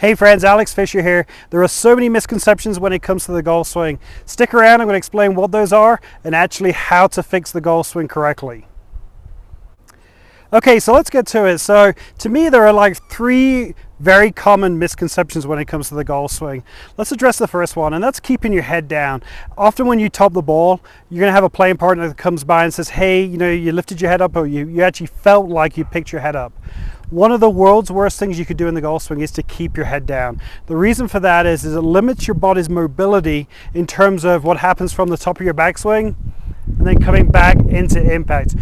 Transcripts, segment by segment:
Hey friends, Alex Fisher here. There are so many misconceptions when it comes to the golf swing. Stick around, I'm going to explain what those are and actually how to fix the golf swing correctly. Okay, so let's get to it. So to me there are like three very common misconceptions when it comes to the golf swing. Let's address the first one, and that's keeping your head down. Often when you top the ball, you're going to have a playing partner that comes by and says, hey, you lifted your head up, or you actually felt like you picked your head up. One of the world's worst things you could do in the golf swing is to keep your head down. The reason for that is it limits your body's mobility in terms of what happens from the top of your backswing and then coming back into impact.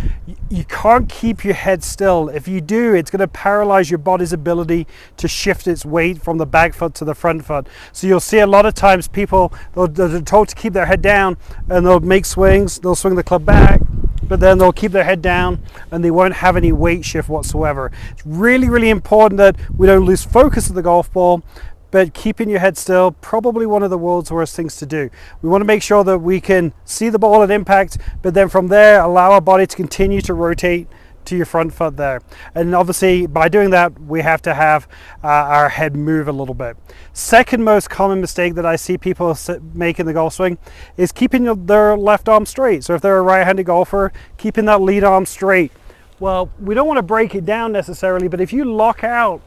You can't keep your head still. If you do, it's going to paralyze your body's ability to shift its weight from the back foot to the front foot. So you'll see a lot of times people, they're told to keep their head down and they'll make swings, they'll swing the club back, but then they'll keep their head down and they won't have any weight shift whatsoever. It's really, really important that we don't lose focus of the golf ball, but keeping your head still, probably one of the world's worst things to do. We want to make sure that we can see the ball at impact, but then from there, allow our body to continue to rotate to your front foot there. And obviously by doing that, we have to have our head move a little bit. Second most common mistake that I see people make in the golf swing is keeping their left arm straight. So if they're a right-handed golfer, keeping that lead arm straight. Well, we don't want to break it down necessarily, but if you lock out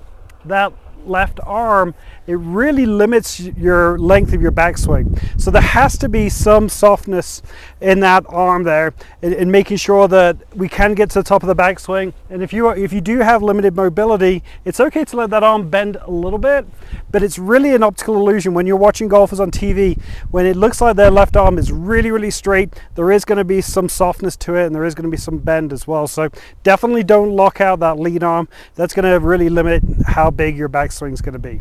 that left arm, it really limits your length of your backswing. So there has to be some softness in that arm there in making sure that we can get to the top of the backswing. And if you do have limited mobility, it's okay to let that arm bend a little bit, but it's really an optical illusion when you're watching golfers on TV. When it looks like their left arm is really, really straight, there is going to be some softness to it and there is going to be some bend as well. So definitely don't lock out that lead arm. That's going to really limit how big your backswing is going to be.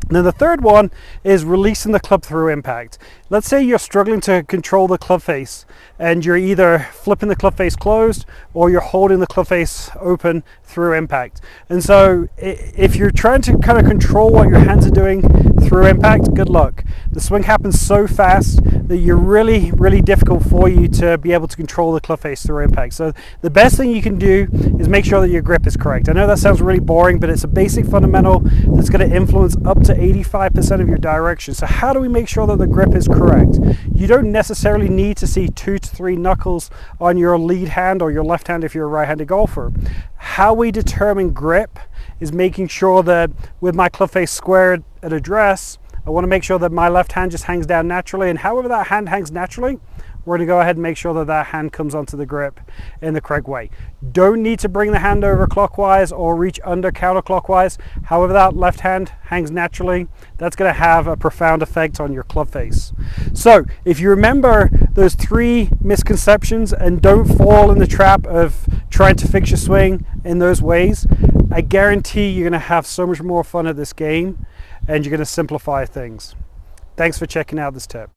And then the third one is releasing the club through impact. Let's say you're struggling to control the club face and you're either flipping the club face closed or you're holding the club face open through impact. And so if you're trying to kind of control what your hands are doing through impact, good luck. The swing happens so fast that you're really, really difficult for you to be able to control the club face through impact. So the best thing you can do is make sure that your grip is correct. I know that sounds really boring, but it's a basic fundamental that's going to influence up to 85% of your direction. So how do we make sure that the grip is correct? You don't necessarily need to see 2 to 3 knuckles on your lead hand or your left hand if you're a right-handed golfer. How we determine grip is making sure that with my club face squared at address, I want to make sure that my left hand just hangs down naturally, and however that hand hangs naturally, we're going to go ahead and make sure that that hand comes onto the grip in the correct way. Don't need to bring the hand over clockwise or reach under counterclockwise. However that left hand hangs naturally, that's going to have a profound effect on your club face. So if you remember those 3 misconceptions and don't fall in the trap of trying to fix your swing in those ways, I guarantee you're going to have so much more fun at this game and you're going to simplify things. Thanks for checking out this tip.